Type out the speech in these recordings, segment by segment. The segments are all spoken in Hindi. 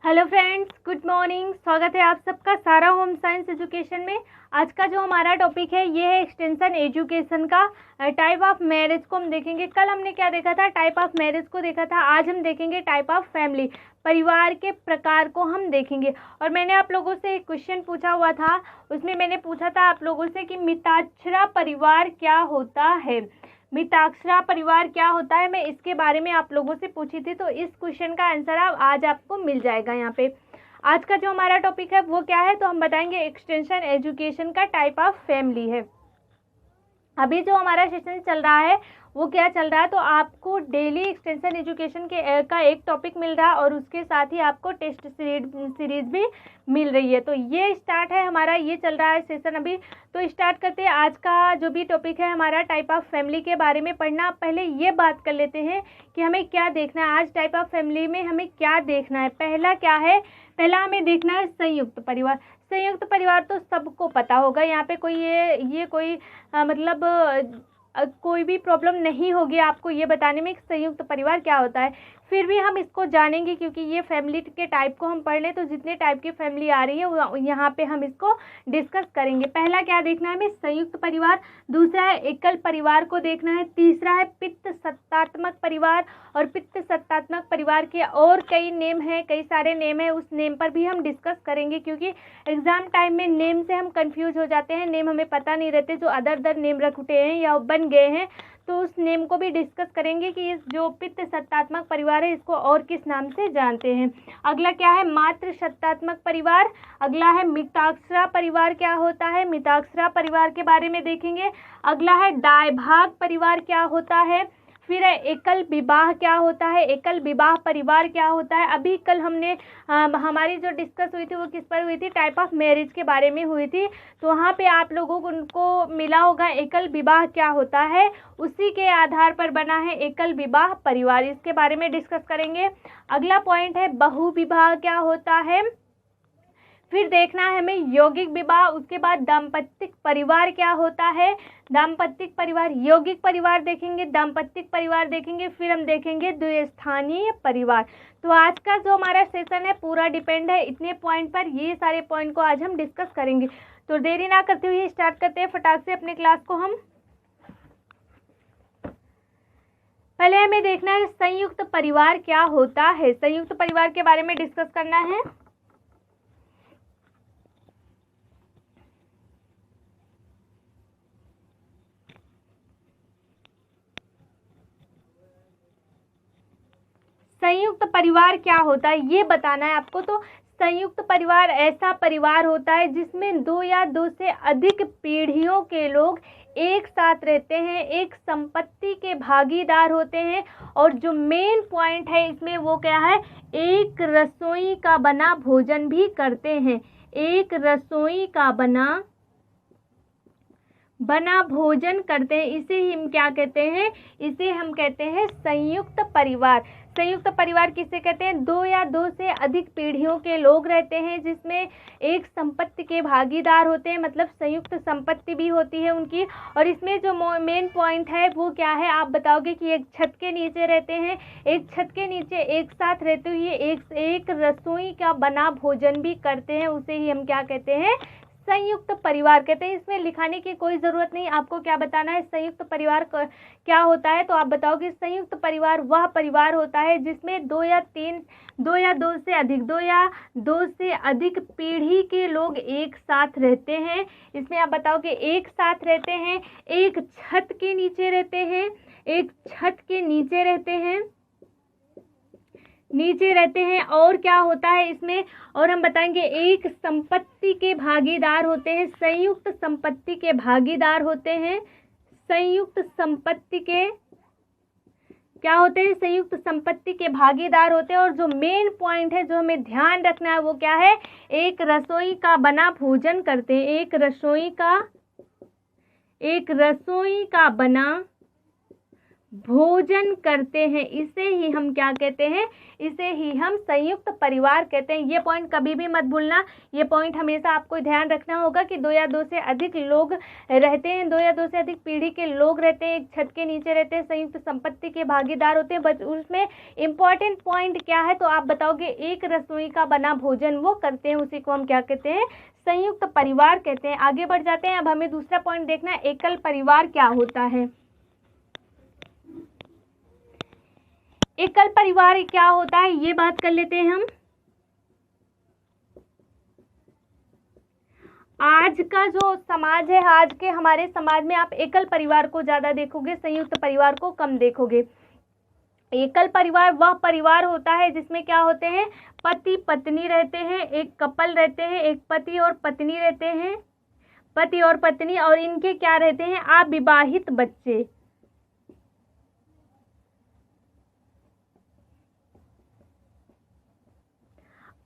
Hello friends, good morning. स्वागत है आप सबका सारा होम साइंस एजुकेशन में। आज का जो हमारा टॉपिक है ये है एक्सटेंशन एजुकेशन का टाइप ऑफ मैरिज को हम देखेंगे। कल हमने क्या देखा था? टाइप ऑफ मैरिज को देखा था। आज हम देखेंगे टाइप ऑफ फैमिली, परिवार के प्रकार को हम देखेंगे। और मैंने आप लोगों से एक क्वेश्चन पूछा हुआ था, उसमें मैंने पूछा था आप लोगों से कि मिताक्षरा परिवार क्या होता है। मिताक्षरा परिवार क्या होता है, मैं इसके बारे में आप लोगों से पूछी थी। तो इस क्वेश्चन का आंसर आज आपको मिल जाएगा यहाँ पे। आज का जो हमारा टॉपिक है वो क्या है, तो हम बताएंगे एक्सटेंशन एजुकेशन का टाइप ऑफ फैमिली है। अभी जो हमारा सेशन चल रहा है वो क्या चल रहा है, तो आपको डेली एक्सटेंशन एजुकेशन का एक टॉपिक मिल रहा है और उसके साथ ही आपको टेस्ट सीरीज भी मिल रही है। तो ये स्टार्ट है हमारा, ये चल रहा है सेशन अभी। तो स्टार्ट करते हैं। आज का जो भी टॉपिक है हमारा टाइप ऑफ फैमिली के बारे में पढ़ना। पहले ये बात कर लेते हैं कि हमें क्या देखना है आज टाइप ऑफ फैमिली में, हमें क्या देखना है। पहला क्या है, पहला हमें देखना है संयुक्त परिवार। संयुक्त परिवार तो सबको पता होगा, यहाँ पे कोई ये कोई कोई भी प्रॉब्लम नहीं होगी आपको ये बताने में कि संयुक्त परिवार क्या होता है। फिर भी हम इसको जानेंगे क्योंकि ये फैमिली के टाइप को हम पढ़ लें तो जितने टाइप की फैमिली आ रही है यहाँ पे हम इसको डिस्कस करेंगे। पहला क्या देखना है हमें, संयुक्त परिवार। दूसरा है एकल परिवार को देखना है। तीसरा है पितृ सत्तात्मक परिवार। और पितृ सत्तात्मक परिवार के और कई नेम हैं, कई सारे नेम है, उस नेम पर भी हम डिस्कस करेंगे क्योंकि एग्जाम टाइम में नेम से हम कंफ्यूज हो जाते हैं। नेम हमें पता नहीं रहते, जो अदर नेम रखते हैं या बन गए हैं, तो उस नेम को भी डिस्कस करेंगे कि इस जो पितृ सत्तात्मक परिवार है इसको और किस नाम से जानते हैं। अगला क्या है, मातृ सत्तात्मक परिवार। अगला है मिताक्षरा परिवार क्या होता है, मिताक्षरा परिवार के बारे में देखेंगे। अगला है दायभाग परिवार क्या होता है। फिर है एकल विवाह क्या होता है, एकल विवाह परिवार क्या होता है। अभी कल हमने हमारी जो डिस्कस हुई थी वो किस पर हुई थी, टाइप ऑफ मैरिज के बारे में हुई थी। तो वहाँ पे आप लोगों को उनको मिला होगा एकल विवाह क्या होता है, उसी के आधार पर बना है एकल विवाह परिवार। इसके बारे में डिस्कस करेंगे। अगला पॉइंट है बहु विवाह क्या होता है। फिर देखना है हमें यौगिक विवाह। उसके बाद दाम्पत्यिक परिवार क्या होता है, दाम्पत्यिक परिवार। यौगिक परिवार देखेंगे, दाम्पत्यिक परिवार देखेंगे, फिर हम देखेंगे द्विस्थानीय परिवार। तो आज का जो हमारा सेशन है पूरा डिपेंड है इतने पॉइंट पर। ये सारे पॉइंट को आज हम डिस्कस करेंगे। तो देरी ना करते हुए स्टार्ट करते हैं फटाक से अपने क्लास को हम। पहले हमें देखना है संयुक्त परिवार क्या होता है। संयुक्त परिवार के बारे में डिस्कस करना है। संयुक्त परिवार क्या होता है ये बताना है आपको। तो संयुक्त परिवार ऐसा परिवार होता है जिसमें दो या दो से अधिक पीढ़ियों के लोग एक साथ रहते हैं, एक संपत्ति के भागीदार होते हैं। और जो मेन पॉइंट है इसमें वो क्या है, एक रसोई का बना भोजन भी करते हैं। एक रसोई का बना भोजन करते हैं। इसे ही हम क्या कहते हैं, इसे हम कहते हैं संयुक्त परिवार। संयुक्त परिवार किसे कहते हैं, दो या दो से अधिक पीढ़ियों के लोग रहते हैं जिसमें एक संपत्ति के भागीदार होते हैं, मतलब संयुक्त संपत्ति भी होती है उनकी। और इसमें जो मेन पॉइंट है वो क्या है, आप बताओगे कि एक छत के नीचे रहते हैं, एक छत के नीचे एक साथ रहते हुए एक रसोई का बना भोजन भी करते हैं। उसे ही हम क्या कहते हैं, संयुक्त परिवार कहते हैं। इसमें लिखाने की कोई ज़रूरत नहीं, आपको क्या बताना है संयुक्त परिवार क्या होता है। तो आप बताओगे संयुक्त परिवार वह परिवार होता है जिसमें दो या दो से अधिक पीढ़ी के लोग एक साथ रहते हैं। इसमें आप बताओगे एक साथ रहते हैं, एक छत के नीचे रहते हैं, एक छत के नीचे रहते हैं और क्या होता है इसमें, और हम बताएंगे एक संपत्ति के भागीदार होते हैं, संयुक्त संपत्ति के भागीदार होते हैं। संयुक्त संपत्ति के क्या होते हैं, संयुक्त संपत्ति के भागीदार होते हैं। और जो मेन पॉइंट है जो हमें ध्यान रखना है वो क्या है, एक रसोई का बना भोजन करते हैं। एक रसोई का बना भोजन करते हैं, इसे ही हम क्या कहते हैं, इसे ही हम संयुक्त परिवार कहते हैं। ये पॉइंट कभी भी मत भूलना, ये पॉइंट हमेशा आपको ध्यान रखना होगा कि 2 या 2 से अधिक लोग रहते हैं, 2 या 2 से अधिक पीढ़ी के लोग रहते हैं, एक छत के नीचे रहते हैं, संयुक्त संपत्ति के भागीदार होते हैं। बस उसमें इम्पॉर्टेंट पॉइंट क्या है, तो आप बताओगे एक रसोई का बना भोजन वो करते हैं, उसी को हम क्या कहते हैं, संयुक्त परिवार कहते हैं। आगे बढ़ जाते हैं। अब हमें दूसरा पॉइंट देखना है, एकल परिवार क्या होता है। एकल परिवार क्या होता है ये बात कर लेते हैं हम। आज का जो समाज है, आज के हमारे समाज में आप एकल परिवार को ज्यादा देखोगे, संयुक्त परिवार को कम देखोगे। एकल परिवार वह परिवार होता है जिसमें क्या होते हैं, पति पत्नी रहते हैं, एक कपल रहते हैं, एक पति और पत्नी रहते हैं, पति और पत्नी, और इनके क्या रहते हैं, अविवाहित बच्चे।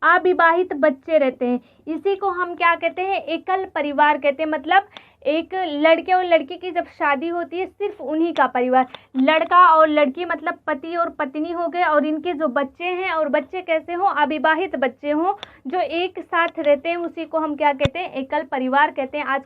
अविवाहित बच्चे रहते हैं, इसी को हम क्या कहते हैं, एकल परिवार कहते हैं। मतलब एक लड़के और लड़की की जब शादी होती है, सिर्फ उन्हीं का परिवार, लड़का और लड़की मतलब पति और पत्नी हो गए, और इनके जो बच्चे हैं, और बच्चे कैसे हों, अविवाहित बच्चे हों जो एक साथ रहते हैं, उसी को हम क्या कहते हैं, एकल परिवार कहते हैं। आज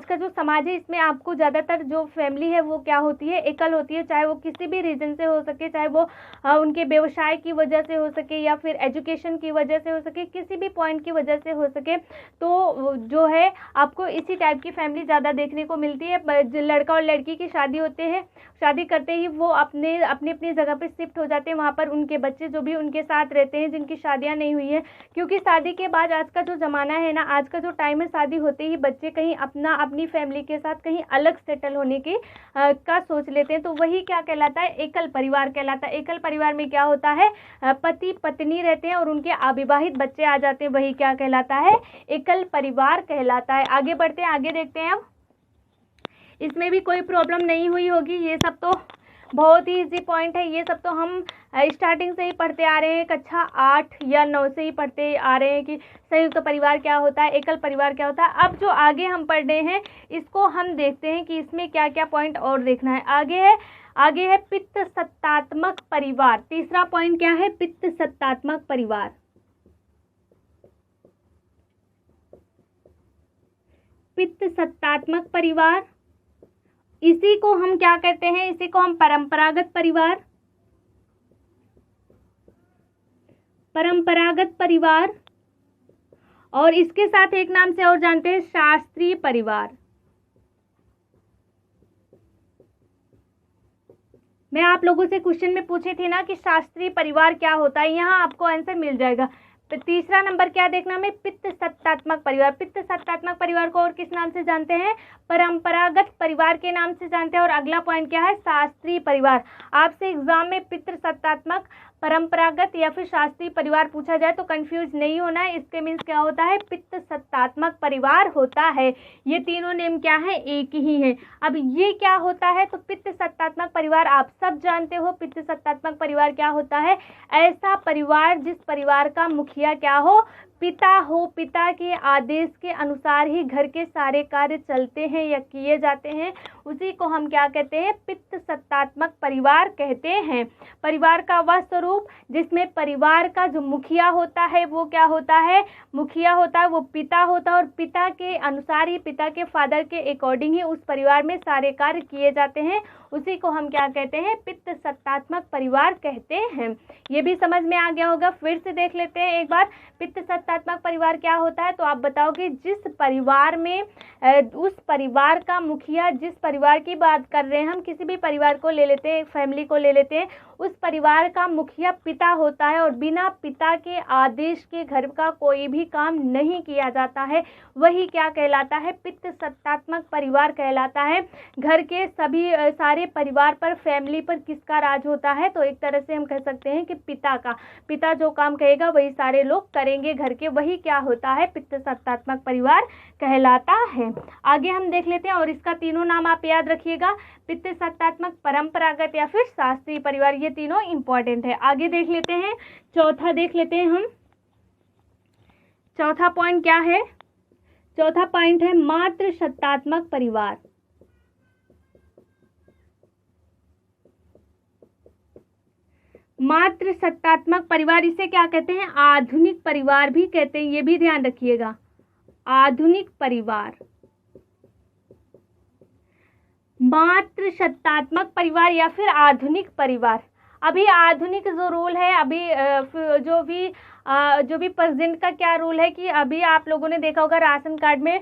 का जो समाज है, इसमें आपको ज़्यादातर जो फैमिली है वो क्या होती है, एकल होती है। चाहे वो किसी भी रीजन से हो सके, चाहे वो उनके व्यवसाय की वजह से हो सके, या फिर एजुकेशन की वजह से हो सके, किसी भी पॉइंट की वजह से हो सके, तो जो है आपको इसी टाइप की फैमिली ज़्यादा देखने को मिलती है। लड़का और लड़की की शादी होते हैं, शादी करते ही वो अपनी अपनी जगह पे शिफ्ट हो जाते हैं, वहाँ पर उनके बच्चे जो भी उनके साथ रहते हैं, जिनकी शादियाँ नहीं हुई है, क्योंकि शादी के बाद आज का जो ज़माना है ना, आज का जो टाइम है, शादी होते ही बच्चे कहीं अपनी फैमिली के साथ कहीं अलग सेटल होने की का सोच लेते हैं, तो वही क्या कहलाता है, एकल परिवार कहलाता है। एकल परिवार में क्या होता है, पति पत्नी रहते हैं और उनके अविवाहित बच्चे आ जाते हैं, वही क्या कहलाता है, एकल परिवार कहलाता है। आगे बढ़ते हैं, आगे देखते हैं। अब इसमें भी कोई प्रॉब्लम नहीं हुई होगी, ये सब तो बहुत ही इजी पॉइंट है, ये सब तो हम स्टार्टिंग से ही पढ़ते आ रहे हैं, कक्षा 8 या 9 से ही पढ़ते आ रहे हैं कि संयुक्त परिवार क्या होता है, एकल परिवार क्या होता है। अब जो आगे हम पढ़ रहे हैं, इसको हम देखते हैं कि इसमें क्या क्या पॉइंट और देखना है। आगे है पितृ सत्तात्मक परिवार। तीसरा पॉइंट क्या है, पितृ सत्तात्मक परिवार। पितृ सत्तात्मक परिवार, इसी को हम क्या कहते हैं, इसी को हम परंपरागत परिवार, और इसके साथ एक नाम से और जानते हैं, शास्त्रीय परिवार। मैं आप लोगों से क्वेश्चन में पूछी थी ना कि शास्त्रीय परिवार क्या होता है, यहाँ आपको आंसर मिल जाएगा। तो तीसरा नंबर क्या देखना हमें, पितृ सत्तात्मक परिवार। पितृ सत्तात्मक परिवार को और किस नाम से जानते हैं, परंपरागत परिवार के नाम से जानते हैं। और अगला पॉइंट क्या है, शास्त्रीय परिवार। आपसे एग्जाम में पितृ सत्तात्मक, परंपरागत या फिर शास्त्रीय परिवार पूछा जाए तो कंफ्यूज नहीं होना है, इसके मीन्स क्या होता है, पितृ सत्तात्मक परिवार होता है। ये तीनों नेम क्या है, एक ही है। अब ये क्या होता है, तो पितृ सत्तात्मक परिवार आप सब जानते हो। पितृ सत्तात्मक परिवार क्या होता है, ऐसा परिवार जिस परिवार का मुखिया क्या हो, पिता हो, पिता के आदेश के अनुसार ही घर के सारे कार्य चलते हैं या किए जाते हैं, उसी को हम क्या कहते हैं, पितृ सत्तात्मक परिवार कहते हैं। परिवार का वह स्वरूप जिसमें परिवार का जो मुखिया होता है वो क्या होता है, मुखिया होता है, वो पिता होता है, और पिता के अनुसार ही, पिता के फादर के अकॉर्डिंग ही उस परिवार में सारे कार्य किए जाते हैं, उसी को हम क्या कहते हैं, पितृ सत्तात्मक परिवार कहते हैं। ये भी समझ में आ गया होगा। फिर से देख लेते हैं एक बार, पितृ सत्तात्मक परिवार क्या होता है, तो आप बताओगे जिस परिवार में उस परिवार का मुखिया, जिस परिवार की बात कर रहे हैं हम, किसी भी परिवार को ले लेते हैं, फैमिली को ले लेते हैं, उस परिवार का मुखिया पिता होता है और बिना पिता के आदेश के घर का कोई भी काम नहीं किया जाता है, वही क्या कहलाता है, पितृ सत्तात्मक परिवार कहलाता है। घर के सभी सारे परिवार पर, फैमिली पर किसका राज होता है, तो एक तरह से हम कह सकते हैं कि पिता का। पिता जो काम कहेगा वही सारे लोग करेंगे घर के, वही क्या होता है, पितृ सत्तात्मक परिवार कहलाता है। आगे हम देख लेते हैं, और इसका तीनों नाम आप याद रखिएगा, पितृ सत्तात्मक, परंपरागत या फिर शास्त्रीय परिवार, ये तीनों इंपॉर्टेंट है। आगे देख लेते हैं, चौथा देख लेते हैं हम। चौथा पॉइंट क्या है, चौथा पॉइंट है मातृ सत्तात्मक परिवार। मातृ सत्तात्मक परिवार, इसे क्या कहते हैं? आधुनिक परिवार भी कहते हैं, ये भी ध्यान रखिएगा। आधुनिक परिवार, मातृ सत्तात्मक परिवार या फिर आधुनिक परिवार। अभी आधुनिक जो रूल है, अभी जो भी प्रेजेंट का क्या रूल है कि अभी आप लोगों ने देखा होगा राशन कार्ड में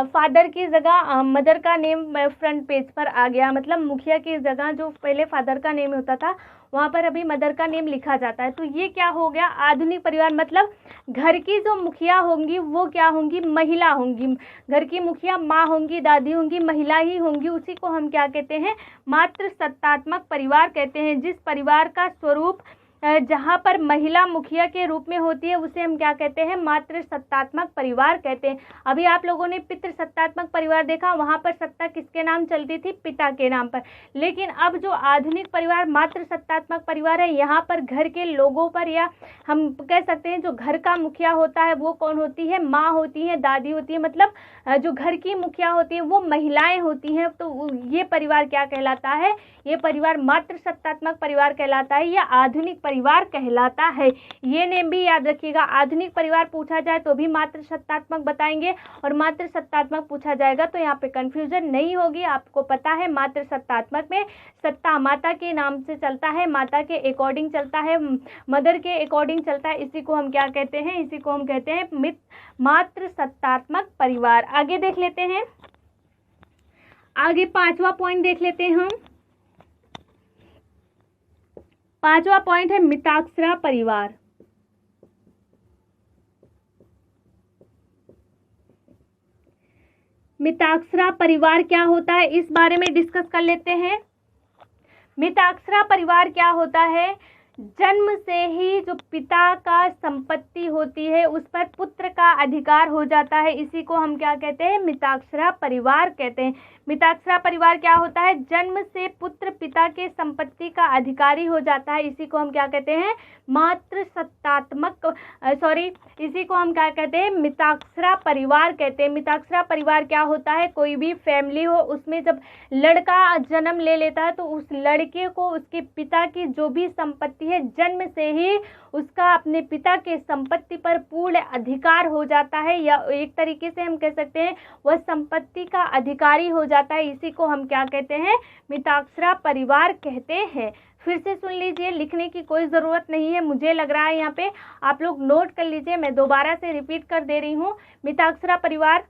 फादर की जगह मदर का नेम फ्रंट पेज पर आ गया, मतलब मुखिया की जगह जो पहले फादर का नेम होता था वहाँ पर अभी मदर का नेम लिखा जाता है। तो ये क्या हो गया? आधुनिक परिवार, मतलब घर की जो मुखिया होंगी वो क्या होंगी? महिला होंगी। घर की मुखिया माँ होंगी, दादी होंगी, महिला ही होंगी। उसी को हम क्या कहते हैं? मातृ सत्तात्मक परिवार कहते हैं। जिस परिवार का स्वरूप जहाँ पर महिला मुखिया के रूप में होती है उसे हम क्या कहते हैं? मातृ सत्तात्मक परिवार कहते हैं। अभी आप लोगों ने पितृ सत्तात्मक परिवार देखा, वहाँ पर सत्ता किसके नाम चलती थी? पिता के नाम पर। लेकिन अब जो आधुनिक परिवार मातृ सत्तात्मक परिवार है, यहाँ पर घर के लोगों पर, या हम कह सकते हैं जो घर का मुखिया होता है वो कौन होती है? माँ होती है, दादी होती है, मतलब जो घर की मुखिया होती है वो महिलाएं होती हैं। तो ये परिवार क्या कहलाता है? ये परिवार मातृ सत्तात्मक परिवार कहलाता है या आधुनिक परिवार कहलाता है। ये नेम भी याद रखिएगा। आधुनिक परिवार पूछा जाए तो भी मातृ सत्तात्मक बताएंगे और मातृ सत्तात्मक पूछा जाएगा तो यहाँ पे कंफ्यूजन नहीं होगी। आपको पता है मातृ सत्तात्मक में सत्ता माता के नाम से चलता है, माता के अकॉर्डिंग चलता है, मदर के अकॉर्डिंग चलता है। इसी को हम क्या कहते हैं? इसी को हम कहते हैं मातृ सत्तात्मक परिवार। आगे देख लेते हैं, आगे 5वां पॉइंट देख लेते हैं हम। 5वां पॉइंट है मिताक्षरा परिवार। मिताक्षरा परिवार क्या होता है इस बारे में डिस्कस कर लेते हैं। मिताक्षरा परिवार क्या होता है? जन्म से ही जो पिता का संपत्ति होती है उस पर पुत्र का अधिकार हो जाता है। इसी को हम क्या कहते हैं? मिताक्षरा परिवार कहते हैं। मिताक्षरा परिवार क्या होता है? जन्म से पुत्र पिता के संपत्ति का अधिकारी हो जाता है। इसी को हम क्या कहते हैं? मातृ सत्तात्मक इसी को हम क्या कहते हैं? मिताक्षरा परिवार कहते हैं। मिताक्षरा परिवार क्या होता है? कोई भी फैमिली हो उसमें जब लड़का जन्म ले लेता है तो उस लड़के को उसके पिता की जो भी संपत्ति है जन्म से ही उसका अपने पिता के संपत्ति पर पूर्ण अधिकार हो जाता है, या एक तरीके से हम कह सकते हैं वह संपत्ति का अधिकारी हो जाता है। इसी को हम क्या कहते हैं? मिताक्षरा परिवार कहते हैं। फिर से सुन लीजिए, लिखने की कोई ज़रूरत नहीं है। मुझे लग रहा है यहाँ पे आप लोग नोट कर लीजिए, मैं दोबारा से रिपीट कर दे रही हूँ। मिताक्षरा परिवार